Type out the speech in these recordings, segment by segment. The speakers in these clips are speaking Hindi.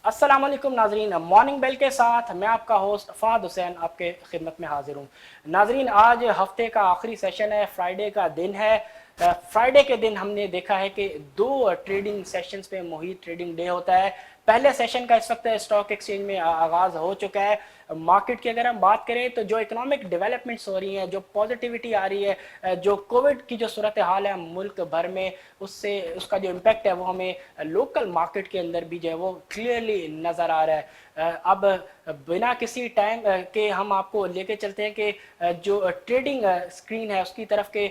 अस्सलाम वालेकुम नाजरीन, मॉर्निंग बेल के साथ मैं आपका होस्ट फहद हुसैन आपके खिदमत में हाजिर हूँ। नाजरीन, आज हफ्ते का आखिरी सेशन है, फ्राइडे का दिन है। फ्राइडे के दिन हमने देखा है कि दो ट्रेडिंग सेशंस पे मुहित ट्रेडिंग डे होता है। पहले सेशन का इस वक्त स्टॉक एक्सचेंज में आगाज हो चुका है। मार्केट की अगर हम बात करें तो जो इकोनॉमिक डेवलपमेंट्स हो रही हैं, जो पॉजिटिविटी आ रही है, जो कोविड की जो सूरत हाल है मुल्क भर में, उससे उसका जो इम्पैक्ट है वो हमें लोकल मार्केट के अंदर भी जो है वो क्लियरली नज़र आ रहा है। अब बिना किसी टाइम के हम आपको लेके चलते हैं कि जो ट्रेडिंग स्क्रीन है उसकी तरफ के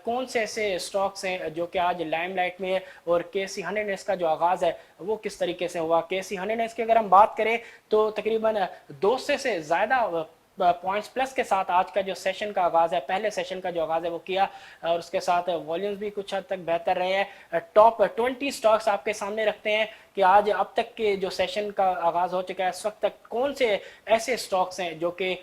कौन से ऐसे स्टॉक्स हैं जो कि आज लाइमलाइट में है और KSE 100 का जो आगाज़ है वो किस तरीके से हुआ। KSE 100 की अगर हम बात करें तो तकरीबन 200 से ज़्यादा पॉइंट्स प्लस के साथ आज का जो सेशन का आगाज़ है, पहले सेशन का जो आगाज़ है वो किया और उसके साथ वॉल्यूम्स भी कुछ हद तक बेहतर रहे हैं। टॉप 20 स्टॉक्स आपके सामने रखते हैं कि आज अब तक के जो सेशन का आगाज़ हो चुका है इस वक्त तक कौन से ऐसे स्टॉक्स हैं जो कि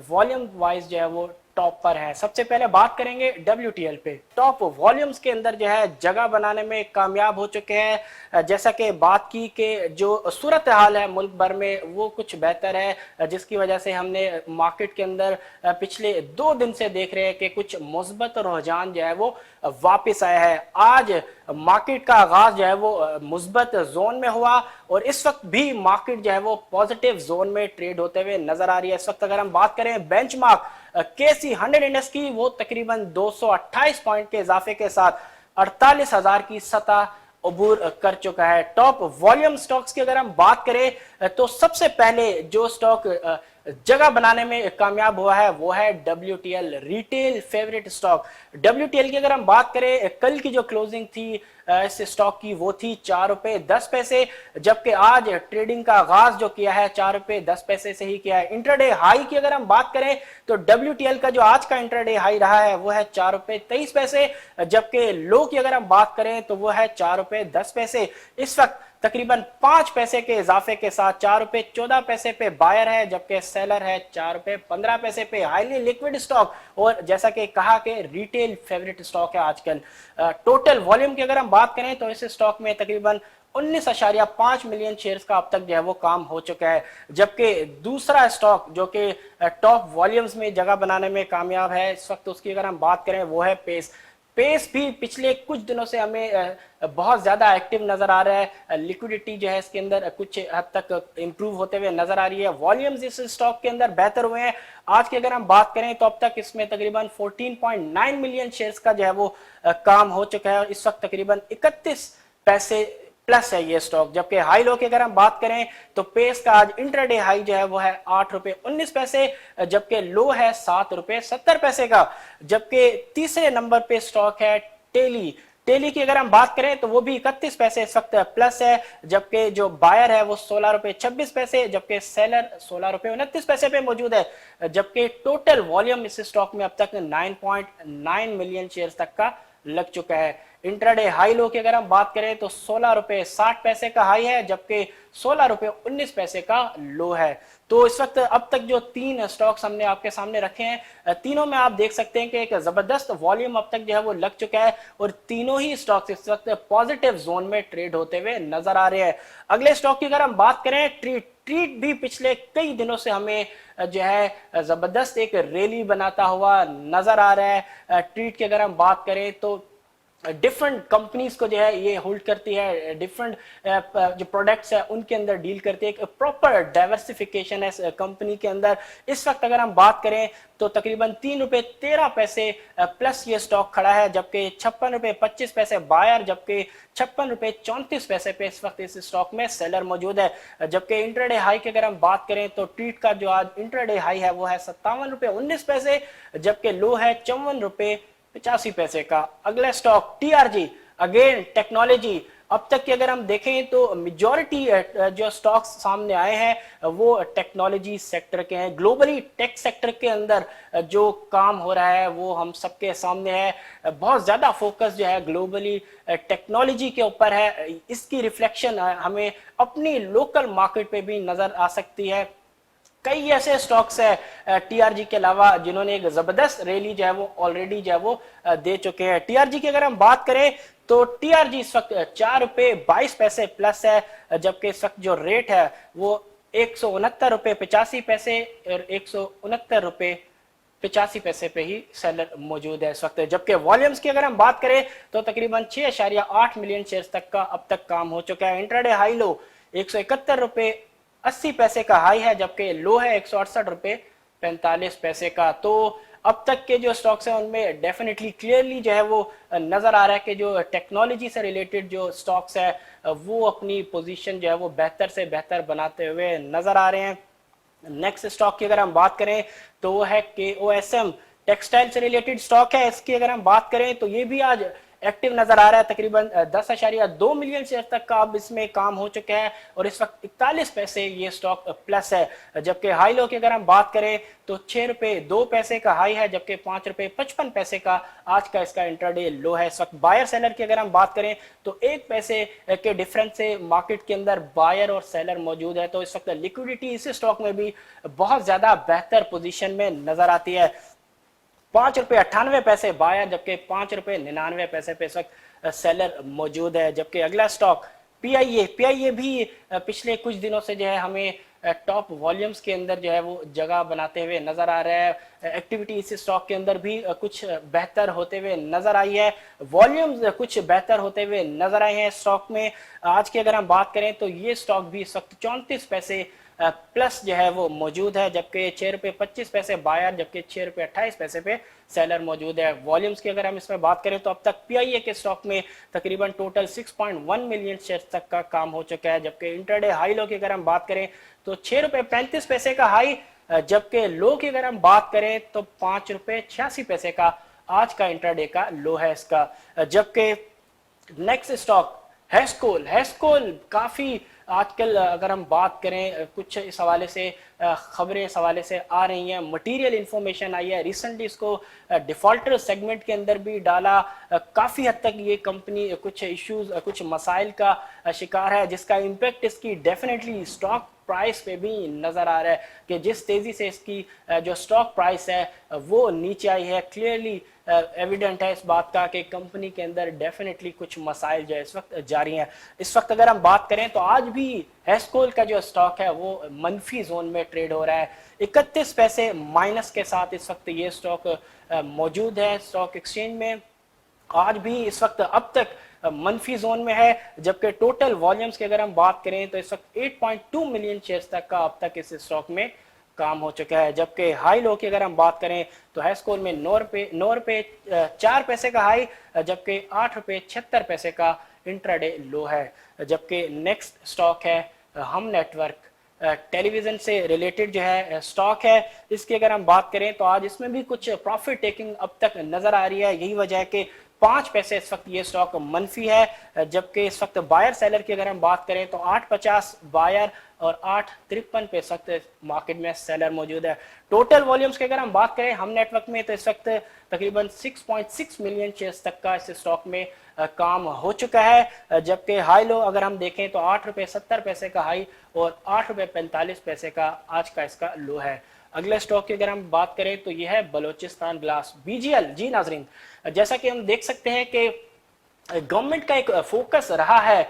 वॉल्यूम वाइज जो है वो टॉप पर है। सबसे पहले बात करेंगे WTL पे। टॉप वॉल्यूम्स के अंदर जो है जगह बनाने में कामयाब हो चुके हैं। जैसा कि बात की कि जो सूरत हाल है मुल्क भर में वो कुछ बेहतर है, जिसकी वजह से हमने मार्केट के अंदर पिछले 2 दिन से देख रहे हैं कि कुछ मुस्बत रुझान जो है वो वापस आया है। आज मार्केट का आगाज जो है वो मुस्बत जोन में हुआ और इस वक्त भी मार्केट जो है वो पॉजिटिव जोन में ट्रेड होते हुए नजर आ रही है। इस वक्त अगर हम बात करें बेंचमार्क KSE 100 इंडेक्स की, वो तकरीबन 228 पॉइंट के इजाफे के साथ 48,000 की सतह अबूर कर चुका है। टॉप वॉल्यूम स्टॉक्स की अगर हम बात करें तो सबसे पहले जो स्टॉक जगह बनाने में कामयाब हुआ है वो है WTL, retail favourite stock. WTL की अगर हम बात करें, कल की जो क्लोजिंग थी इस स्टॉक की वो थी 4 रुपए 10 पैसे, जबकि आज ट्रेडिंग का आगाज जो किया है 4 रुपए 10 पैसे से ही किया है। इंट्राडे हाई की अगर हम बात करें तो WTL का जो आज का इंट्राडे हाई रहा है वो है 4 रुपए 23 पैसे, जबकि लो की अगर हम बात करें तो वो है 4 रुपए 10 पैसे। इस वक्त तकरीबन 5 पैसे के इजाफे के साथ 4 रुपए 14 पैसे पे बायर है, जबकि सेलर है 4 रुपए 15 पैसे पे। हाईली लिक्विड स्टॉक और जैसा कि कहा कि रिटेल फेवरेट स्टॉक है आजकल। टोटल वॉल्यूम की अगर हम बात करें तो इस स्टॉक में तकरीबन 19.5 मिलियन शेयर्स का अब तक जो है वो काम हो चुका है, जबकि दूसरा स्टॉक जो कि टॉप वॉल्यूम्स में जगह बनाने में कामयाब है इस वक्त, उसकी अगर हम बात करें वो है पेस। पेस भी पिछले कुछ दिनों से हमें बहुत ज्यादा एक्टिव नजर आ रहा है। लिक्विडिटी जो है इसके अंदर कुछ हद तक इंप्रूव होते हुए नजर आ रही है। वॉल्यूम्स इस स्टॉक के अंदर बेहतर हुए हैं। आज की अगर हम बात करें तो अब तक इसमें तकरीबन 14.9 मिलियन शेयर्स का जो है वो काम हो चुका है और इस वक्त तकरीबन 31 पैसे प्लस है ये स्टॉक। जबकि हाई लो की अगर हम बात करें तो पेस का आज इंट्राडे हाई जो है वो है 8 रुपए 19 पैसे, जबकि लो है 7 रुपए 70 पैसे का। जबकि तीसरे नंबर पे स्टॉक है टेली। टेली की अगर हम बात करें तो वो भी 31 पैसे इस वक्त प्लस है, जबकि जो बायर है वो 16 रुपए 26 पैसे, जबकि सेलर 16 रुपए 29 पैसे पे मौजूद है। जबकि टोटल वॉल्यूम इस स्टॉक में अब तक 9.9 मिलियन शेयर्स तक का लग चुका है। इंट्राडे हाई लो की अगर हम बात करें तो 16 रुपए 60 पैसे का हाई है, जबकि 16 रुपए 19 पैसे का लो है। तो इस वक्त अब तक जो 3 स्टॉक्स हमने आपके सामने रखे हैं, तीनों में आप देख सकते हैं कि एक जबरदस्त वॉल्यूम अब तक जो है वो लग चुका है और तीनों ही स्टॉक्स इस वक्त पॉजिटिव जोन में ट्रेड होते हुए नजर आ रहे हैं। अगले स्टॉक की अगर हम बात करें, ट्रीट भी पिछले कई दिनों से हमें जो है जबरदस्त एक रैली बनाता हुआ नजर आ रहा है। ट्रीट की अगर हम बात करें तो डिफरेंट कंपनीज को जो है ये होल्ड करती है, डिफरेंट जो प्रोडक्ट्स है उनके अंदर डील करती है। एक प्रॉपर डाइवर्सिफिकेशन है कंपनी के अंदर। इस वक्त अगर हम बात करें तो तकरीबन 3 रुपए 13 पैसे प्लस ये स्टॉक खड़ा है, जबकि 56 रुपए 25 पैसे बायर, जबकि 56 रुपए 34 पैसे पे इस वक्त इस स्टॉक में सेलर मौजूद है। जबकि इंट्राडे हाई की अगर हम बात करें तो ट्रीट का जो आज इंट्राडे हाई है वो है 57 रुपए 19 पैसे, जबकि लो है 54 रुपए 85 पैसे का। अगला स्टॉक TRG, अगेन टेक्नोलॉजी। अब तक की अगर हम देखें तो मेजॉरिटी जो स्टॉक्स सामने आए हैं वो टेक्नोलॉजी सेक्टर के हैं। ग्लोबली टेक सेक्टर के अंदर जो काम हो रहा है वो हम सबके सामने है। बहुत ज्यादा फोकस जो है ग्लोबली टेक्नोलॉजी के ऊपर है। इसकी रिफ्लेक्शन हमें अपनी लोकल मार्केट पे भी नजर आ सकती है। कई ऐसे स्टॉक्स है टीआरजी के अलावा जिन्होंने एक जबरदस्त रैली जो है वो ऑलरेडी जो है वो दे चुके हैं। टीआरजी की अगर हम बात करें तो टीआरजी इस वक्त 4 रुपए 22 पैसे प्लस है, जबकि इस वक्त जो रेट है वो 169 रुपए 85 पैसे और 169 रुपए 85 पैसे पे ही सेलर मौजूद है इस वक्त। जबकि वॉल्यूम्स की अगर हम बात करें तो तकरीबन 6.8 मिलियन शेयर्स तक का अब तक काम हो चुका है। इंट्राडे हाई लो 171 रुपए 80 पैसे का हाई है, जबकि लो है 168 रुपए 45 पैसे का। तो अब तक के जो स्टॉक्स हैं उनमें डेफिनेटली क्लियरली जो है वो नजर आ रहा है कि जो टेक्नोलॉजी से रिलेटेड जो स्टॉक्स है वो अपनी पोजीशन जो है वो बेहतर से बेहतर बनाते हुए नजर आ रहे हैं। नेक्स्ट स्टॉक की अगर हम बात करें तो वो है KOSM, टेक्सटाइल से रिलेटेड स्टॉक है। इसकी अगर हम बात करें तो ये भी आज एक्टिव नजर आ रहा है, तकरीबन 10.2 मिलियन शेयर तक का अब इसमें काम हो चुका है और इस वक्त 41 पैसे ये स्टॉक प्लस है। जबकि हाई लो की अगर हम बात करें तो 6 रुपए 2 पैसे का हाई है, जबकि 5 रुपए 55 पैसे का आज का इसका इंट्राडे लो है। इस वक्त बायर सेलर की अगर हम बात करें तो 1 पैसे के डिफरेंस से मार्केट के अंदर बायर और सेलर मौजूद है। तो इस वक्त लिक्विडिटी इस स्टॉक में भी बहुत ज्यादा बेहतर पोजीशन में नजर आती है। 5 रुपए 98 पैसे बायर, जबकि 5 रुपए 99 पैसे पे इस वक्त सेलर मौजूद है। जबकि अगला स्टॉक पीआईए भी पिछले कुछ दिनों से जो है हमें टॉप वॉल्यूम्स के अंदर जो है वो जगह बनाते हुए नजर आ रहा है। एक्टिविटी इस स्टॉक के अंदर भी कुछ बेहतर होते हुए नजर आई है, वॉल्यूम्स कुछ बेहतर होते हुए नजर आए हैं स्टॉक में। आज की अगर हम बात करें तो ये स्टॉक भी इस वक्त 34 पैसे प्लस जो है वो मौजूद है, जबकि 6 रुपए 25 पैसे बायर, जबकि 6 रुपए 28 पैसे पे सेलर मौजूद है। वॉल्यूम्स की अगर हम इसमें बात करें तो अब तक पीआईए के स्टॉक में तकरीबन टोटल 6.1 मिलियन शेयर तक का काम हो चुका है। जबकि इंट्राडे हाई लो की अगर हम बात करें तो 6 रुपए 35 पैसे का हाई, जबकि लो की अगर हम बात करें तो 5 रुपए 86 पैसे का आज का इंट्राडे का लो है इसका। जबकि नेक्स्ट स्टॉक हैस्कोल काफी आजकल अगर हम बात करें कुछ इस हवाले से खबरें इस हवाले से आ रही हैं, मटेरियल इंफॉर्मेशन आई है रिसेंटली, इसको डिफॉल्टर सेगमेंट के अंदर भी डाला। काफ़ी हद तक ये कंपनी कुछ इश्यूज कुछ मसाइल का शिकार है, जिसका इम्पेक्ट इसकी डेफिनेटली स्टॉक प्राइस पे भी नज़र आ रहा है कि जिस तेज़ी से इसकी जो स्टॉक प्राइस है वो नीचे आई है। क्लियरली एविडेंट है इस बात का कि कंपनी के अंदर डेफिनेटली कुछ मसाइल जो है इस वक्त जारी हैं। इस वक्त अगर हम बात करें तो आज भी हैस्कोल का जो स्टॉक है वो मनफी जोन में ट्रेड हो रहा है। 31 पैसे माइनस के साथ इस वक्त ये स्टॉक मौजूद है स्टॉक एक्सचेंज में। आज भी इस वक्त अब तक मनफी जोन में है, जबकि टोटल वॉल्यूम्स की अगर हम बात करें तो इस वक्त 8.2 मिलियन शेयर्स तक का अब तक इस स्टॉक में काम हो चुका है। जबकि हाई लो की अगर हम बात करें तो हैस्कोल में 9 रुपए 4 पैसे का हाई, जबकि 8 रुपए 76 पैसे का इंट्राडे लो है। जबकि नेक्स्ट स्टॉक है हम नेटवर्क, टेलीविजन से रिलेटेड जो है स्टॉक है। इसकी अगर हम बात करें तो आज इसमें भी कुछ प्रॉफिट टेकिंग अब तक नजर आ रही है। यही वजह है कि 5 पैसे इस वक्त ये स्टॉक मनफी है। जबकि इस वक्त बायर सेलर की अगर हम बात करें तो 8.50 बायर और 8.53 पे इस वक्त मार्केट में सेलर मौजूद है। टोटल वॉल्यूम्स की अगर हम बात करें हम नेटवर्क में तो इस वक्त तकरीबन 6.6 मिलियन शेयर्स तक का इस स्टॉक में काम हो चुका है। जबकि हाई लो अगर हम देखें तो 8 रुपए 70 पैसे का हाई और 8 रुपए 45 पैसे का आज का इसका लो है। अगले स्टॉक की अगर हम बात करें तो यह है बलोचिस्तान ग्लास BGL। जी नाजरीन, जैसा कि हम देख सकते हैं कि गवर्नमेंट का एक फोकस रहा है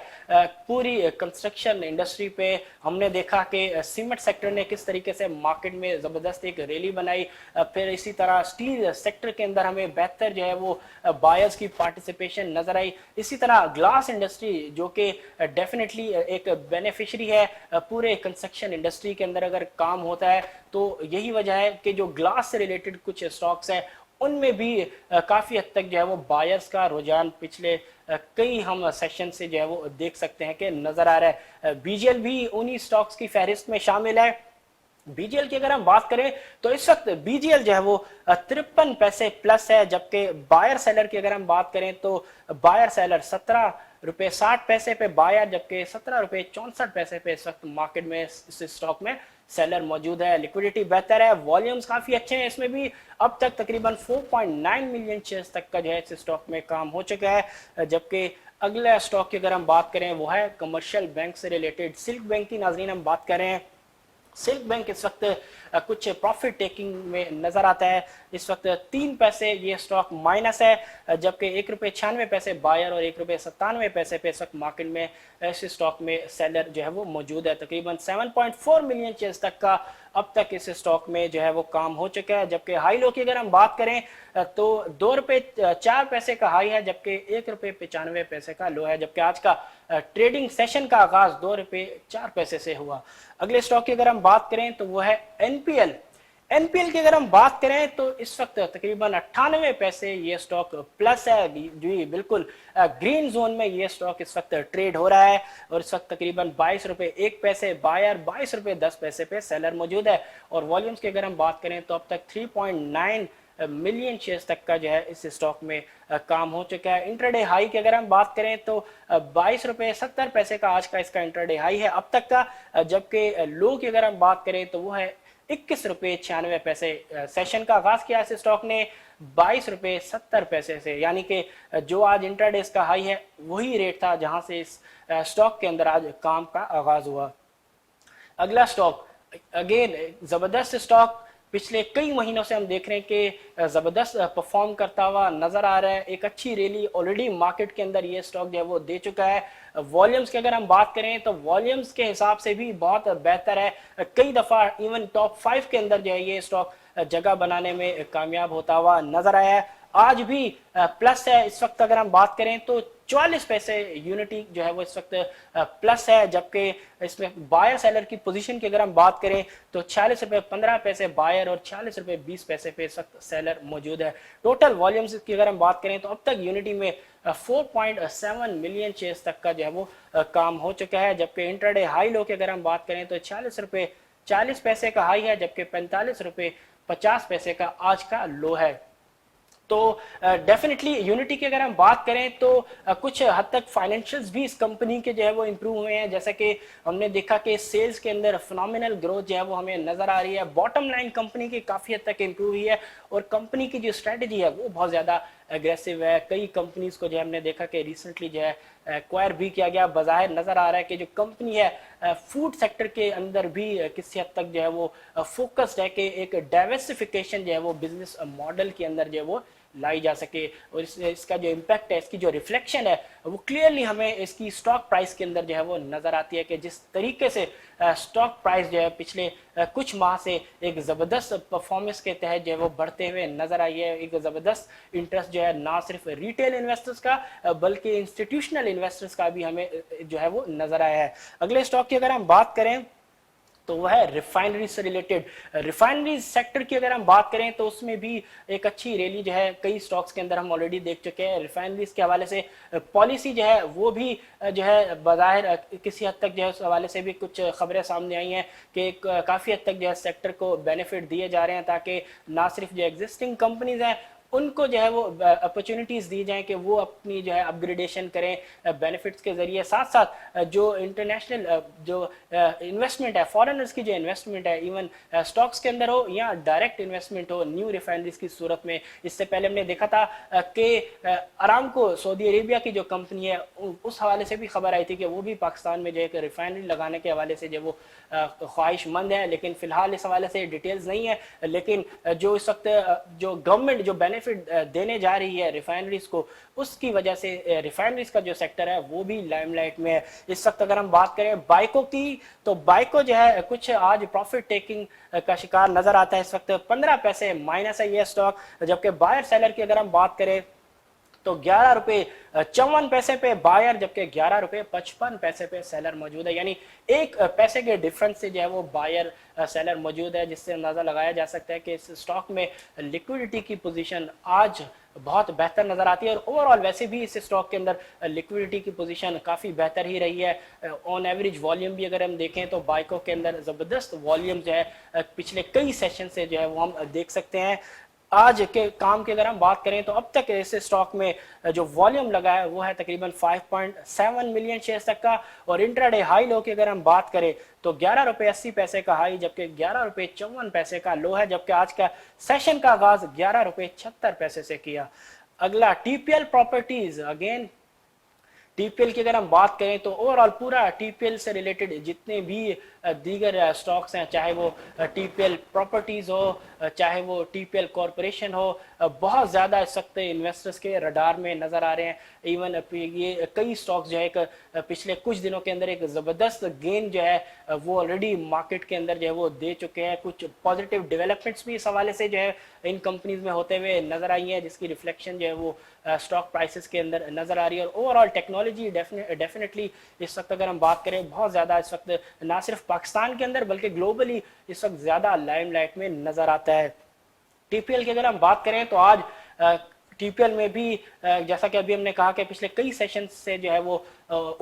पूरी कंस्ट्रक्शन इंडस्ट्री पे। हमने देखा कि सीमेंट सेक्टर ने किस तरीके से मार्केट में ज़बरदस्त एक रैली बनाई, फिर इसी तरह स्टील सेक्टर के अंदर हमें बेहतर जो है वो बायर्स की पार्टिसिपेशन नजर आई। इसी तरह ग्लास इंडस्ट्री जो कि डेफिनेटली एक बेनिफिशरी है पूरे कंस्ट्रक्शन इंडस्ट्री के अंदर अगर काम होता है, तो यही वजह है कि जो ग्लास से रिलेटेड कुछ स्टॉक्स हैं उनमें भी काफ़ी हद तक जो है वो बायर्स का रुझान पिछले कई हम सेशन से जो है वो देख सकते हैं कि नज़र आ रहा है। BGL भी उन्हीं स्टॉक्स की फहरिस्त में शामिल है। BGL की अगर हम बात करें तो इस वक्त BGL जो है वो 53 पैसे प्लस है, जबकि बायर सेलर की अगर हम बात करें तो बायर सेलर 17 रुपए 60 पैसे पे बायर, जबकि 17 रुपए 64 पैसे पे इस वक्त मार्केट में इस स्टॉक में सेलर मौजूद है। लिक्विडिटी बेहतर है, वॉल्यूम्स काफी अच्छे हैं, इसमें भी अब तक तकरीबन 4.9 मिलियन शेयर्स तक का जो है इस स्टॉक में काम हो चुका है। जबकि अगला स्टॉक की अगर हम बात करें वो है कमर्शियल बैंक से रिलेटेड सिल्क बैंक की। नाजरीन हम बात कर रहे हैं सिल्क बैंक इस वक्त कुछ प्रॉफिट टेकिंग में नजर आता है। इस वक्त 3 पैसे ये स्टॉक माइनस है, जबकि 1 रुपये 96 पैसे बायर और 1 रुपये 97 पैसे पे इस वक्त मार्केट में इस स्टॉक में सेलर जो है वो मौजूद है। तकरीबन 7.4 मिलियन शेयर्स तक का अब तक इस स्टॉक में जो है वो काम हो चुका है। जबकि हाई लो की अगर हम बात करें तो 2 रुपये 4 पैसे का हाई है, जबकि 1 रुपये 95 पैसे का लो है। जबकि आज का ट्रेडिंग सेशन का आगाज 2 रुपये 4 पैसे से हुआ। अगले स्टॉक की अगर हम बात करें तो वो है एनपीएल। एनपीएल की अगर हम बात करें तो इस वक्त तकरीबन 98 पैसे ये स्टॉक प्लस है जी, बिल्कुल ग्रीन जोन में ये स्टॉक इस वक्त ट्रेड हो रहा है। और इस वक्त तकरीबन 22 रुपये 1 पैसे बायर, 22 रुपये 10 पैसे पे सेलर मौजूद है। और वॉल्यूम्स की अगर हम बात करें तो अब तक 3.9 मिलियन शेयर्स तक का जो है इस स्टॉक में काम हो चुका है। इंट्राडे हाई की अगर हम बात करें तो 22 रुपये 70 पैसे का आज का इसका इंट्राडे हाई है अब तक का। जबकि लो की अगर हम बात करें तो वो है 21 रुपये 96 पैसे। सेशन का आगाज किया इस स्टॉक ने 22 रुपये 70 पैसे से, यानी कि जो आज इंट्राडे का हाई है वही रेट था जहां से इस स्टॉक के अंदर आज काम का आगाज हुआ। अगला स्टॉक अगेन जबरदस्त स्टॉक, पिछले कई महीनों से हम देख रहे हैं कि जबरदस्त परफॉर्म करता हुआ नजर आ रहा है। एक अच्छी रैली ऑलरेडी मार्केट के अंदर ये स्टॉक जो है वो दे चुका है। वॉल्यूम्स की अगर हम बात करें तो वॉल्यूम्स के हिसाब से भी बहुत बेहतर है। कई दफा इवन टॉप 5 के अंदर जो है ये स्टॉक जगह बनाने में कामयाब होता हुआ नजर आया है। आज भी प्लस है। इस वक्त अगर हम बात करें तो 44 पैसे यूनिटी जो है वो इस वक्त प्लस है। जबकि इसमें बायर सेलर की पोजीशन की अगर हम बात करें तो 46 रुपये 15 पैसे बायर और 46 रुपये 20 पैसे पे इस वक्त सेलर मौजूद है। टोटल वॉल्यूम्स की अगर हम बात करें तो अब तक यूनिटी में 4.7 मिलियन शेयर्स तक का जो है वो काम हो चुका है। जबकि इंट्राडे हाई लो की अगर हम बात करें तो 46 रुपये 40 पैसे का हाई है, जबकि 45 रुपये 50 पैसे का आज का लो है। तो डेफिनेटली यूनिटी की अगर हम बात करें तो कुछ हद तक फाइनेंशियल्स भी इस कंपनी के जो है वो इम्प्रूव हुए हैं। जैसे कि हमने देखा कि सेल्स के अंदर फिनोमिनल ग्रोथ जो है वो हमें नजर आ रही है। बॉटम लाइन कंपनी की काफ़ी हद तक इम्प्रूव हुई है और कंपनी की जो स्ट्रेटजी है वो बहुत ज़्यादा एग्रेसिव है। कई कंपनीज को जो है हमने देखा कि रिसेंटली जो है एक्वायर भी किया गया। बाज़ाहिर नज़र आ रहा है कि जो कंपनी है फूड सेक्टर के अंदर भी किसी हद तक जो है वो फोकस्ड है कि एक डाइवर्सिफिकेशन जो है वो बिजनेस मॉडल के अंदर जो है वो लाई जा सके। और इसका जो इम्पैक्ट है, इसकी जो रिफ्लेक्शन है वो क्लियरली हमें इसकी स्टॉक प्राइस के अंदर जो है वो नजर आती है कि जिस तरीके से स्टॉक प्राइस जो है पिछले कुछ माह से एक ज़बरदस्त परफॉर्मेंस के तहत जो है वो बढ़ते हुए नजर आई है। एक ज़बरदस्त इंटरेस्ट जो है ना सिर्फ रिटेल इन्वेस्टर्स का बल्कि इंस्टीट्यूशनल इन्वेस्टर्स का भी हमें जो है वो नजर आया है। अगले स्टॉक की अगर हम बात करें तो वह है रिफाइनरी से रिलेटेड। रिफाइनरी सेक्टर की अगर हम बात करें तो उसमें भी एक अच्छी रैली जो है कई स्टॉक्स के अंदर हम ऑलरेडी देख चुके हैं। रिफाइनरीज के हवाले से पॉलिसी जो है वो भी जो है बाज़ाहिर किसी हद तक जो है उस हवाले से भी कुछ खबरें सामने आई हैं कि काफ़ी हद तक जो है सेक्टर को बेनिफिट दिए जा रहे हैं ताकि ना सिर्फ जो एग्जिस्टिंग कंपनीज हैं उनको जो है वो अपॉर्चुनिटीज़ दी जाएं कि वो अपनी जो है अपग्रेडेशन करें बेनिफिट्स के ज़रिए। साथ साथ जो इंटरनेशनल जो इन्वेस्टमेंट है, फॉरेनर्स की जो इन्वेस्टमेंट है इवन स्टॉक्स के अंदर हो या डायरेक्ट इन्वेस्टमेंट हो न्यू रिफाइनरीज की सूरत में। इससे पहले हमने देखा था कि अरामको सऊदी अरेबिया की जो कंपनी है उस हवाले से भी खबर आई थी कि वो भी पाकिस्तान में जो है रिफाइनरी लगाने के हवाले से जो वो ख्वाहिशमंद है। लेकिन फ़िलहाल इस हवाले से डिटेल्स नहीं है। लेकिन जो इस वक्त जो गवर्नमेंट जो बेनिफिट देने जा रही है रिफाइनरीज को, उसकी वजह से रिफाइनरीज का जो सेक्टर है वो भी लाइमलाइट में है इस वक्त। अगर हम बात करें बाइको की तो बाइको जो है कुछ आज प्रॉफिट टेकिंग का शिकार नजर आता है। इस वक्त 15 पैसे माइनस है ये स्टॉक। जबकि बायर सेलर की अगर हम बात करें तो 11 रुपये 54 पैसे पे बायर, जबकि 11 रुपये 55 पैसे पे सेलर मौजूद है। यानी 1 पैसे के डिफरेंस से जो है वो बायर सेलर मौजूद है, जिससे अंदाजा लगाया जा सकता है कि इस स्टॉक में लिक्विडिटी की पोजीशन आज बहुत बेहतर नजर आती है। और ओवरऑल वैसे भी इस स्टॉक के अंदर लिक्विडिटी की पोजीशन काफ़ी बेहतर ही रही है। ऑन एवरेज वॉल्यूम भी अगर हम देखें तो बाइको के अंदर ज़बरदस्त वॉल्यूम जो है पिछले कई सेशन से जो है वो हम देख सकते हैं। आज के काम की अगर हम बात करें तो अब तक इस स्टॉक में जो वॉल्यूम लगा है वो है तकरीबन 5.7 मिलियन शेयर्स तक का। और इंट्राडे हाई लो की अगर हम बात करें तो 11 रुपये 80 पैसे का हाई, जबकि 11 रुपये 54 पैसे का लो है। जबकि आज का सेशन का आगाज 11 रुपये 76 पैसे से किया। अगला टीपीएल प्रॉपर्टीज। अगेन टीपीएल की अगर हम बात करें तो ओवरऑल पूरा टीपीएल से रिलेटेड जितने भी दीगर स्टॉक्स हैं, चाहे वो टीपीएल प्रॉपर्टीज हो, चाहे वो टीपीएल कॉरपोरेशन हो, बहुत ज़्यादा इस वक्त इन्वेस्टर्स के रडार में नज़र आ रहे हैं। इवन ये कई स्टॉक्स जो है एक पिछले कुछ दिनों के अंदर एक ज़बरदस्त गेन जो है वो ऑलरेडी मार्केट के अंदर जो है वो दे चुके हैं। कुछ पॉजिटिव डेवलपमेंट्स भी इस हवाले से जो है इन कंपनीज में होते हुए नज़र आई है, जिसकी रिफ्लेक्शन जो है वो स्टॉक प्राइसेस के अंदर नज़र आ रही है। और ओवरऑल टेक्नोलॉजी डेफिनेटली इस वक्त अगर हम बात करें बहुत ज़्यादा इस वक्त ना सिर्फ पाकिस्तान के अंदर बल्कि ग्लोबली इस वक्त ज़्यादा लाइमलाइट में नज़र आता है। टीपीएल की अगर हम बात करें तो आज टीपीएल में भी जैसा कि अभी हमने कहा कि पिछले कई सेशन से जो है वो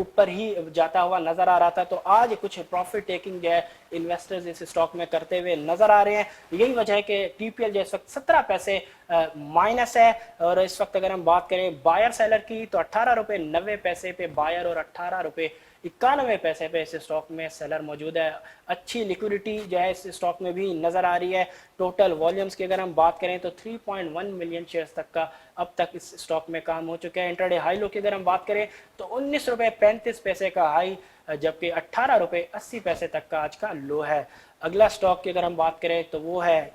ऊपर ही जाता हुआ नजर आ रहा था, तो आज कुछ प्रॉफिट टेकिंग जो है इन्वेस्टर्स इस स्टॉक में करते हुए नजर आ रहे हैं। यही वजह है कि टीपीएल जो इस वक्त 17 पैसे माइनस है। और इस वक्त अगर हम बात करें बायर सेलर की तो 18 रुपये 90 पैसे पे बायर और 18 रुपये 91 पैसे पे इस स्टॉक में सेलर मौजूद है। अच्छी लिक्विडिटी जो है इस स्टॉक में भी नजर आ रही है। टोटल वॉल्यूम्स की अगर हम बात करें तो 3.1 मिलियन शेयर्स तक का अब तक इस स्टॉक में काम हो चुका है। इंट्राडे हाई लो की अगर हम बात करें तो 19 रुपये 35 पैसे का हाई, जबकि 18 रुपये 80 पैसे तक का आज का लो है। अगला स्टॉक की अगर हम बात करें तो वो है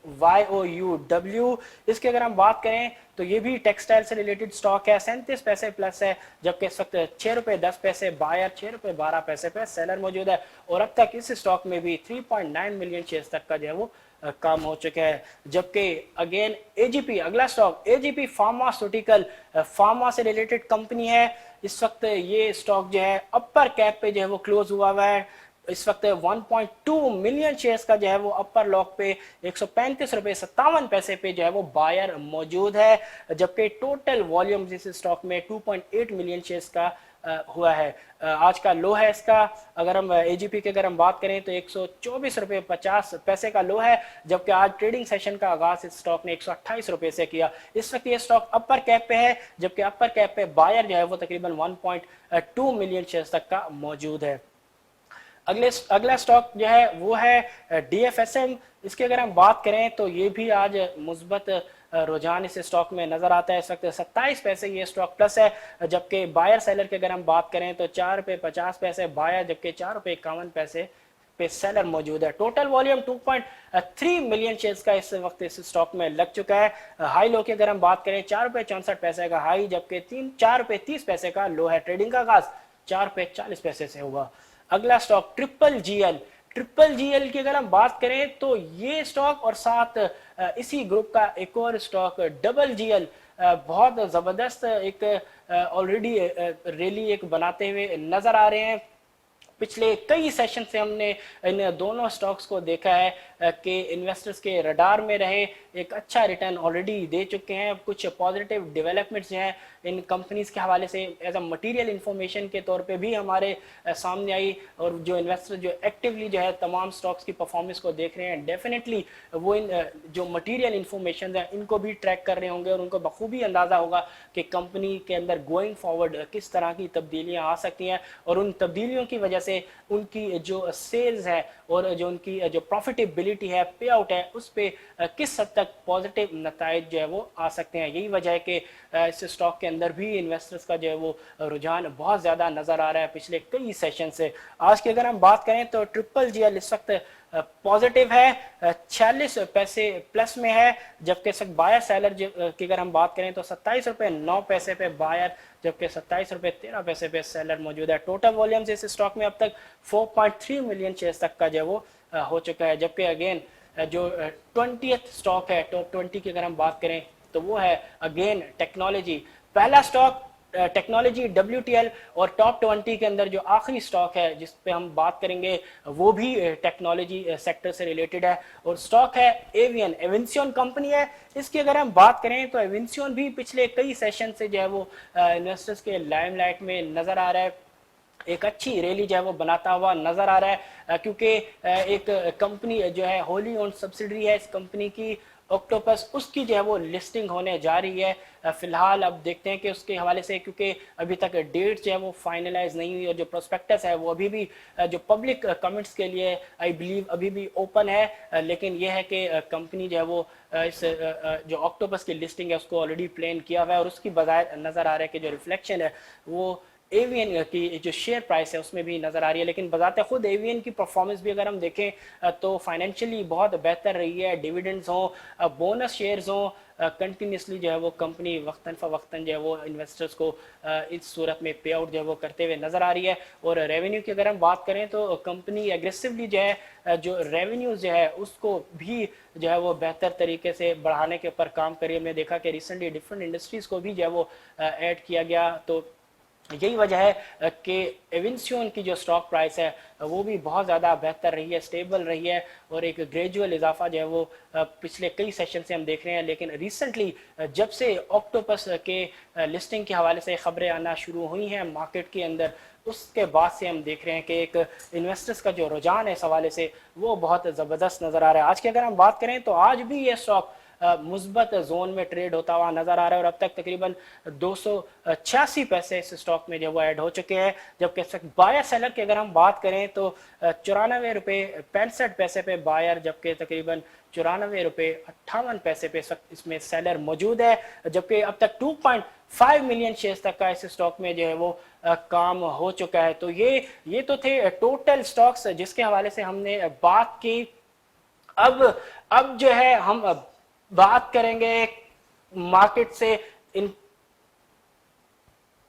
YOUW। इसकी अगर हम बात करें तो ये भी टेक्सटाइल से रिलेटेड स्टॉक है, 37 पैसे प्लस है, जबकि इस वक्त 6 रुपये 10 पैसे बायर, 6 रुपये 12 पैसे पे सेलर मौजूद है। और अब तक इस स्टॉक में भी 3.9 मिलियन शेयर्स तक का जो है वो काम हो चुका है। जबकि अगेन एजीपी, अगला स्टॉक एजीपी फार्मास्यूटिकल, फार्मा से रिलेटेड कंपनी है। इस वक्त ये स्टॉक जो है अपर कैप पे जो है वो क्लोज हुआ है। इस वक्त 1.2 मिलियन शेयर्स का जो है वो अपर लॉक पे 135 रुपये 57 पैसे पे जो है वो बायर मौजूद है, जबकि टोटल वॉल्यूम इस स्टॉक में 2.8 मिलियन शेयर्स का हुआ है। आज का लो है इसका। अगर हम एजीपी की अगर हम बात करें तो 124 रुपये 50 पैसे का लो है, जबकि आज ट्रेडिंग सेशन का आगाज इस स्टॉक ने 128 रुपये से किया। इस वक्त ये स्टॉक अपर कैप पे है, जबकि अपर कैप पे बायर जो है वो तकरीबन 1.2 मिलियन शेयर्स तक का मौजूद है। अगला स्टॉक जो है वो है डीएफएसएम। इसकी अगर हम बात करें तो ये भी आज मुस्बत रुझान इस स्टॉक में नजर आता है। इस वक्त 27 पैसे ये स्टॉक प्लस है, जबकि बायर सेलर की अगर हम बात करें तो 4 रुपये 50 पैसे बायर, जबकि 4 रुपये 51 पैसे पे सेलर मौजूद है। टोटल वॉल्यूम 2.3 मिलियन शेयर्स का इस वक्त इस स्टॉक में लग चुका है। हाई लो की अगर हम बात करें 4 रुपये 64 पैसे का हाई, जबकि 4 रुपये 30 पैसे का लो है। ट्रेडिंग का आगाज 4 रुपये 40 पैसे से हुआ। अगला स्टॉक ट्रिपल जीएल की अगर हम बात करें तो ये स्टॉक और साथ इसी ग्रुप का एक और स्टॉक डबल जीएल बहुत जबरदस्त एक ऑलरेडी रैली एक बनाते हुए नजर आ रहे हैं। पिछले कई सेशन से हमने इन दोनों स्टॉक्स को देखा है कि इन्वेस्टर्स के रडार में रहे, एक अच्छा रिटर्न ऑलरेडी दे चुके हैं। कुछ पॉजिटिव डेवलपमेंट्स जो हैं इन कंपनीज के हवाले से एज अ मटेरियल इंफॉर्मेशन के तौर पे भी हमारे सामने आई, और जो इन्वेस्टर जो एक्टिवली जो है तमाम स्टॉक्स की परफॉर्मेंस को देख रहे हैं, डेफिनेटली वो इन जो मटेरियल इंफॉर्मेशन है इनको भी ट्रैक कर रहे होंगे और उनको बखूबी अंदाज़ा होगा कि कंपनी के अंदर गोइंग फॉरवर्ड किस तरह की तब्दीलियाँ आ सकती हैं, और उन तब्दीलियों की वजह से उनकी जो सेल्स है और जो उनकी जो प्रॉफिटेबिलिटी है, पे आउट है, उस पर किस हद तक पॉजिटिव नताइज जो है वो आ सकते हैं। यही वजह है कि इस स्टॉक के अंदर भी इन्वेस्टर्स का जो है वो रुझान बहुत ज़्यादा नज़र आ रहा है पिछले कई सेशन से। आज की अगर हम बात करें तो ट्रिपल जीएल इस वक्त पॉजिटिव है, 46 पैसे प्लस में है, जबकि बायर सेलर की अगर हम बात करें तो 27 रुपये 9 पैसे पे बायर, जबकि 27 रुपये 13 पैसे पे सेलर मौजूद है। टोटल वॉल्यूम्स इस स्टॉक में अब तक 4.3 मिलियन शेयर्स तक का जो है वो हो चुका है। जबकि अगेन जो 20th स्टॉक है टॉप 20 की अगर हम बात करें तो वो है अगेन टेक्नोलॉजी। पहला स्टॉक टेक्नोलॉजी WTL, और टॉप 20 के अंदर जो आखिरी स्टॉक है जिस पे हम बात करेंगे वो भी टेक्नोलॉजी सेक्टर से रिलेटेड है, और स्टॉक है एविंसियन कंपनी है। इसकी अगर हम बात करें तो एविंसियन भी पिछले कई सेशन से जो है वो इन्वेस्टर्स के लाइमलाइट में नजर आ रहा है, एक अच्छी रैली जो है वो बनाता हुआ नजर आ रहा है, क्योंकि एक कंपनी जो है होली ओन्ड सब्सिडरी है इस कंपनी की, ऑक्टोपस, उसकी जो है वो लिस्टिंग होने जा रही है। फिलहाल अब देखते हैं कि उसके हवाले से, क्योंकि अभी तक डेट जो है वो फाइनलाइज नहीं हुई और जो प्रोस्पेक्टस है वो अभी भी जो पब्लिक कमेंट्स के लिए आई बिलीव अभी भी ओपन है। लेकिन यह है कि कंपनी जो है वो इस जो ऑक्टोपस की लिस्टिंग है उसको ऑलरेडी प्लान किया हुआ है और उसकी बजाय नज़र आ रहा है कि जो रिफ्लेक्शन है वो एवियन की जो शेयर प्राइस है उसमें भी नज़र आ रही है। लेकिन बजाते खुद एवियन की परफॉर्मेंस भी अगर हम देखें तो फाइनेंशियली बहुत बेहतर रही है। डिविडेंड्स हों, बोनस शेयर्स हों, कंटिन्यूसली जो है वो कंपनी वक्तन फ़वक्तन जो है वो इन्वेस्टर्स को इस सूरत में पे आउट जो है वो करते हुए नज़र आ रही है। और रेवेन्यू की अगर हम बात करें तो कंपनी एग्रेसिवली जो है जो रेवेन्यूज जो है उसको भी जो है वो बेहतर तरीके से बढ़ाने के ऊपर काम करिए। हमने देखा कि रिसेंटली डिफरेंट इंडस्ट्रीज़ को भी जो है वो ऐड किया गया। तो यही वजह है कि एविंसियन की जो स्टॉक प्राइस है वो भी बहुत ज़्यादा बेहतर रही है, स्टेबल रही है और एक ग्रेजुअल इजाफा जो है वो पिछले कई सेशन से हम देख रहे हैं। लेकिन रिसेंटली जब से ऑक्टोपस के लिस्टिंग के हवाले से खबरें आना शुरू हुई हैं मार्केट के अंदर, उसके बाद से हम देख रहे हैं कि एक इन्वेस्टर्स का जो रुझान है इस हवाले से वो बहुत ज़बरदस्त नज़र आ रहा है। आज की अगर हम बात करें तो आज भी ये स्टॉक मुस्बत जोन में ट्रेड होता हुआ नजर आ रहा है और अब तक तकरीबन 286 पैसे इस स्टॉक में जो वो ऐड हो चुके हैं। जबकि बायर सेलर की अगर हम बात करें तो 94 रुपये 65 पैसे पे बायर, जबकि तकरीबन 94 रुपये 58 पैसे पे इसमें सेलर मौजूद है। जबकि अब तक 2.5 मिलियन शेयर्स तक का इस स्टॉक में जो है वो काम हो चुका है। तो ये तो थे टोटल स्टॉक्स जिसके हवाले से हमने बात की। अब जो है हम बात करेंगे मार्केट से, इन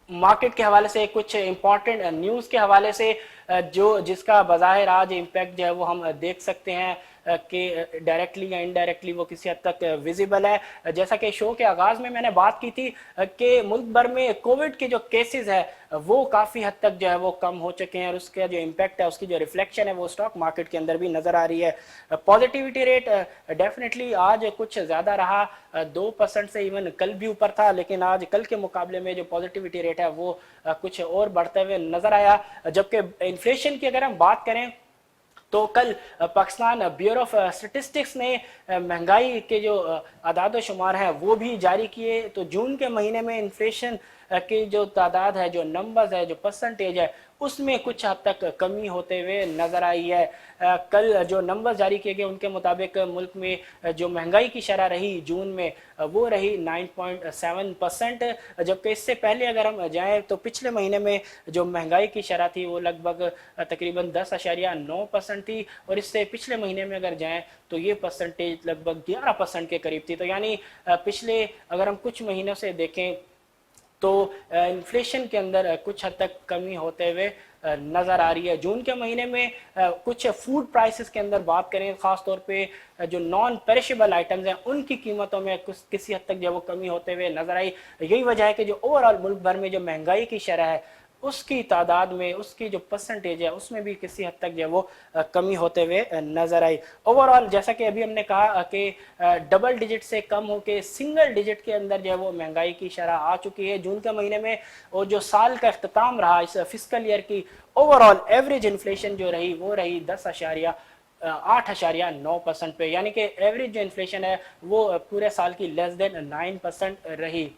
मार्केट के हवाले से कुछ इंपॉर्टेंट न्यूज़ के हवाले से जो जिसका बज़ाहिर आज इम्पैक्ट जो है वो हम देख सकते हैं कि डायरेक्टली या इनडायरेक्टली वो किसी हद तक विजिबल है। जैसा कि शो के आगाज़ में मैंने बात की थी कि मुल्क भर में कोविड के जो केसेस है वो काफ़ी हद तक जो है वो कम हो चुके हैं और उसका जो इम्पैक्ट है, उसकी जो रिफ्लेक्शन है वो स्टॉक मार्केट के अंदर भी नज़र आ रही है। पॉजिटिविटी रेट डेफिनेटली आज कुछ ज़्यादा रहा, 2% से इवन कल भी ऊपर था, लेकिन आज कल के मुकाबले में जो पॉजिटिविटी रेट है वो कुछ और बढ़ते हुए नज़र आया। जबकि इन्फ्लेशन की अगर हम बात करें तो कल पाकिस्तान ब्यूरो ऑफ स्टैटिस्टिक्स ने महंगाई के जो आदाद शुमार हैं वो भी जारी किए। तो जून के महीने में इन्फ्लेशन की जो तादाद है, जो नंबर्स है, जो परसेंटेज है, उसमें कुछ हद तक कमी होते हुए नज़र आई है। कल जो नंबर जारी किए गए उनके मुताबिक मुल्क में जो महंगाई की शरह रही जून में वो रही 9.7%। जबकि इससे पहले अगर हम जाएं तो पिछले महीने में जो महंगाई की शरह थी वो लगभग तकरीबन 10.9% थी और इससे पिछले महीने में अगर जाएं तो ये परसेंटेज लगभग 11% के करीब थी। तो यानी पिछले अगर हम कुछ महीनों से देखें तो इन्फ्लेशन के अंदर कुछ हद तक कमी होते हुए नज़र आ रही है। जून के महीने में कुछ फूड प्राइसेस के अंदर बात करें, ख़ास तौर पे जो नॉन पेरिशेबल आइटम्स हैं उनकी कीमतों में कुछ किसी हद तक जो वो कमी होते हुए नज़र आई। यही वजह है कि जो ओवरऑल मुल्क भर में जो महंगाई की शरह है उसकी तादाद में, उसकी जो परसेंटेज है उसमें भी किसी हद तक जो वो कमी होते हुए नज़र आई। ओवरऑल जैसा कि अभी हमने कहा कि डबल डिजिट से कम होकर सिंगल डिजिट के अंदर जो है वो महंगाई की शरह आ चुकी है जून के महीने में। और जो साल का अख्ताम रहा इस फिस्कल ईयर की, ओवरऑल एवरेज इन्फ्लेशन जो रही वो रही 8.9% पे, यानी कि एवरेज जो इन्फ्लेशन है वो पूरे साल की लेस देन 9% रही।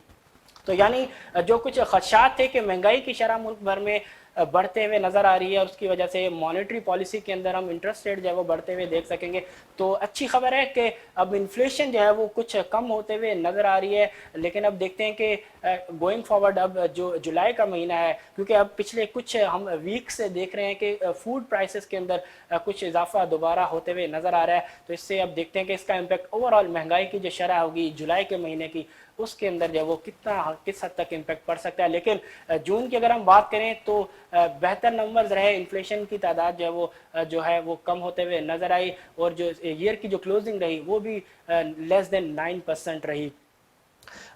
तो यानी जो कुछ खदशात थे कि महंगाई की शरह मुल्क भर में बढ़ते हुए नज़र आ रही है, उसकी वजह से मॉनेटरी पॉलिसी के अंदर हम इंटरेस्ट रेट जो है वो बढ़ते हुए देख सकेंगे। तो अच्छी खबर है कि अब इन्फ्लेशन जो है वो कुछ कम होते हुए नज़र आ रही है। लेकिन अब देखते हैं कि गोइंग फॉरवर्ड अब जो जुलाई का महीना है, क्योंकि अब पिछले कुछ हम वीक से देख रहे हैं कि फूड प्राइसेस के अंदर कुछ इजाफा दोबारा होते हुए नज़र आ रहा है। तो इससे अब देखते हैं कि इसका इम्पैक्ट ओवरऑल महंगाई की जो शरह होगी जुलाई के महीने की उसके अंदर जो है वो किस हद तक इम्पैक्ट पड़ सकता है। लेकिन जून की अगर हम बात करें तो बेहतर नंबर्स रहे, इन्फ्लेशन की तादाद जो है वो कम होते हुए नजर आई और जो ईयर की जो क्लोजिंग रही वो भी लेस देन 9% रही।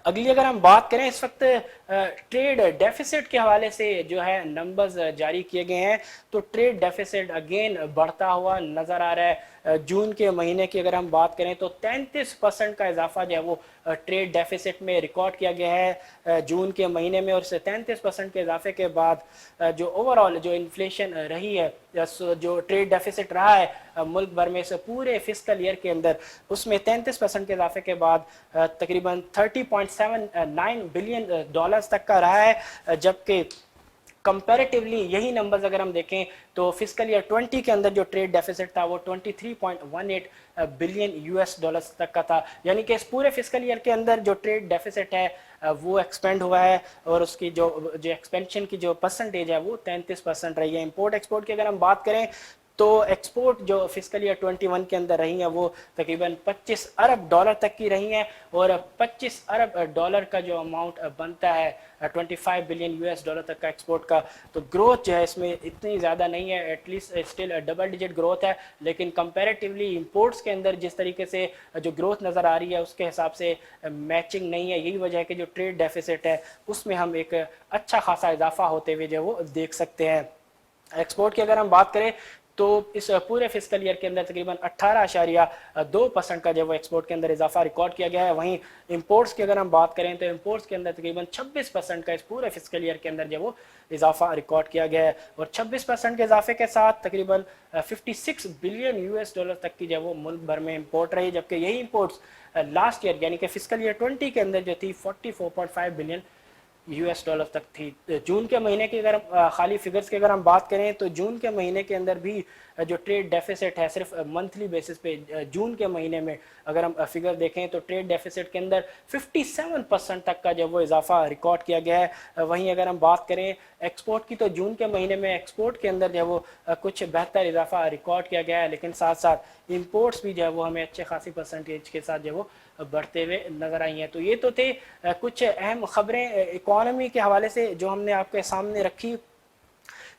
अगली अगर हम बात करें, इस वक्त ट्रेड डेफिसिट के हवाले से जो है नंबर्स जारी किए गए हैं, तो ट्रेड डेफिसिट अगेन बढ़ता हुआ नज़र आ रहा है। जून के महीने की अगर हम बात करें तो 33% का इजाफा जो है वो ट्रेड डेफिसिट में रिकॉर्ड किया गया है जून के महीने में। और इस 33% के इजाफे के बाद जो ओवरऑल जो इन्फ्लेशन रही है, जो ट्रेड डेफिसिट रहा है मुल्क भर में से पूरे फिस्कल ईयर के अंदर, उसमें 33% के इजाफे के बाद तकरीबन 30.79 बिलियन डॉलर्स तक का रहा है। जबकि कंपैरेटिवली यही नंबर्स अगर हम देखें तो फिस्कल ईयर 20 के अंदर जो ट्रेड डेफिसिट था वो 23.18 बिलियन यूएस डॉलर्स तक का था। यानी कि इस पूरे फिस्कल ईयर के अंदर जो ट्रेड डेफिसिट है वो एक्सपेंड हुआ है, और उसकी जो एक्सपेंशन की जो परसेंटेज है वो 33% रही है। इंपोर्ट एक्सपोर्ट की अगर हम बात करें तो एक्सपोर्ट जो फिस्कल ईयर 21 के अंदर रही हैं वो तकरीबन 25 अरब डॉलर तक की रही हैं, और 25 अरब डॉलर का जो अमाउंट बनता है 25 बिलियन यूएस डॉलर तक का एक्सपोर्ट का, तो ग्रोथ जो है इसमें इतनी ज़्यादा नहीं है, at least still double digit growth है। लेकिन कंपैरेटिवली इंपोर्ट्स के अंदर जिस तरीके से जो ग्रोथ नज़र आ रही है उसके हिसाब से मैचिंग नहीं है। यही वजह है कि जो ट्रेड डेफिसिट है उसमें हम एक अच्छा खासा इजाफा होते हुए जो वो देख सकते हैं। एक्सपोर्ट की अगर हम बात करें तो इस पूरे फिस्कल ईयर के अंदर तकरीबन 18.2% का जो वो एक्सपोर्ट के अंदर इजाफा रिकॉर्ड किया गया है। वहीं इंपोर्ट्स की अगर हम बात करें तो इंपोर्ट्स के अंदर तकरीबन 26% का इस पूरे फिस्कल ईयर के अंदर जो वो इजाफा रिकॉर्ड किया गया है, और 26% के इजाफे के साथ तकरीबन 56 बिलियन यूएस डॉलर तक की जो वो मुल्क भर में इंपोर्ट रही। जबकि यही इंपोर्ट्स लास्ट ईयर यानी कि फिस्कल ईयर 20 के अंदर जो थी 44.5 बिलियन यूएस डॉलर तक थी। जून के महीने की अगर खाली फिगर्स की अगर हम बात करें तो जून के महीने के अंदर भी जो ट्रेड डेफिसिट है सिर्फ मंथली बेसिस पे जून के महीने में अगर हम फिगर देखें तो ट्रेड डेफिसिट के अंदर 57% तक का जो वो इजाफा रिकॉर्ड किया गया है। वहीं अगर हम बात करें एक्सपोर्ट की तो जून के महीने में एक्सपोर्ट के अंदर जो वो कुछ बेहतर इजाफा रिकॉर्ड किया गया है, लेकिन साथ साथ इंपोर्ट्स भी जो है वो हमें अच्छे खासी परसेंटेज के साथ जो वो बढ़ते हुए नजर आई हैं। तो ये तो थे कुछ अहम खबरें इकोनॉमी के हवाले से जो हमने आपके सामने रखी।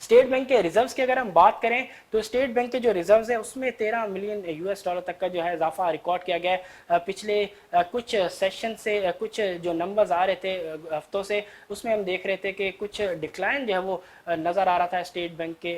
स्टेट बैंक के रिजर्व्स की अगर हम बात करें तो स्टेट बैंक के जो रिजर्व्स है उसमें 13 मिलियन यूएस डॉलर तक का जो है इजाफा रिकॉर्ड किया गया है। पिछले कुछ सेशन से कुछ जो नंबर्स आ रहे थे हफ्तों से, उसमें हम देख रहे थे कि कुछ डिक्लाइन जो है वो नज़र आ रहा था स्टेट बैंक के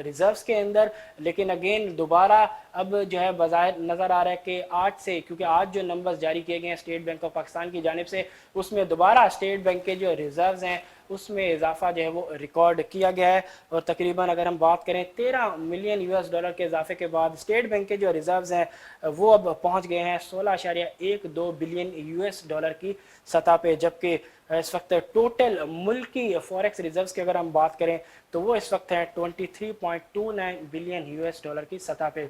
रिजर्व्स के अंदर। लेकिन अगेन दोबारा अब जो है बाज़ाहिर नज़र आ रहा है कि आज से, क्योंकि आज जो नंबर्स जारी किए गए हैं स्टेट बैंक ऑफ पाकिस्तान की जानिब से, उसमें दोबारा स्टेट बैंक के जो रिजर्व्स हैं उसमें इजाफा जो है वो रिकॉर्ड किया गया है। और तकरीबन अगर हम बात करें 13 मिलियन यूएस डॉलर के इजाफे के बाद स्टेट बैंक के जो रिजर्व्स हैं वो अब पहुंच गए हैं 16.12 बिलियन यूएस डॉलर की सतह पे। जबकि इस वक्त टोटल मुल्की फॉरेक्स रिजर्व्स की अगर हम बात करें तो वो इस वक्त है 23.29 बिलियन यूएस डॉलर की सतह पे।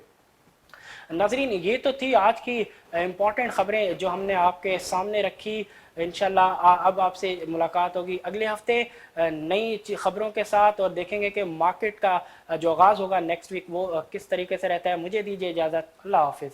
नाजरीन, ये तो थी आज की इम्पॉर्टेंट खबरें जो हमने आपके सामने रखी। इंशाल्लाह अब आपसे मुलाकात होगी अगले हफ्ते नई खबरों के साथ, और देखेंगे कि मार्केट का जो आगाज़ होगा नेक्स्ट वीक वो किस तरीके से रहता है। मुझे दीजिए इजाज़त। अल्लाह हाफिज़।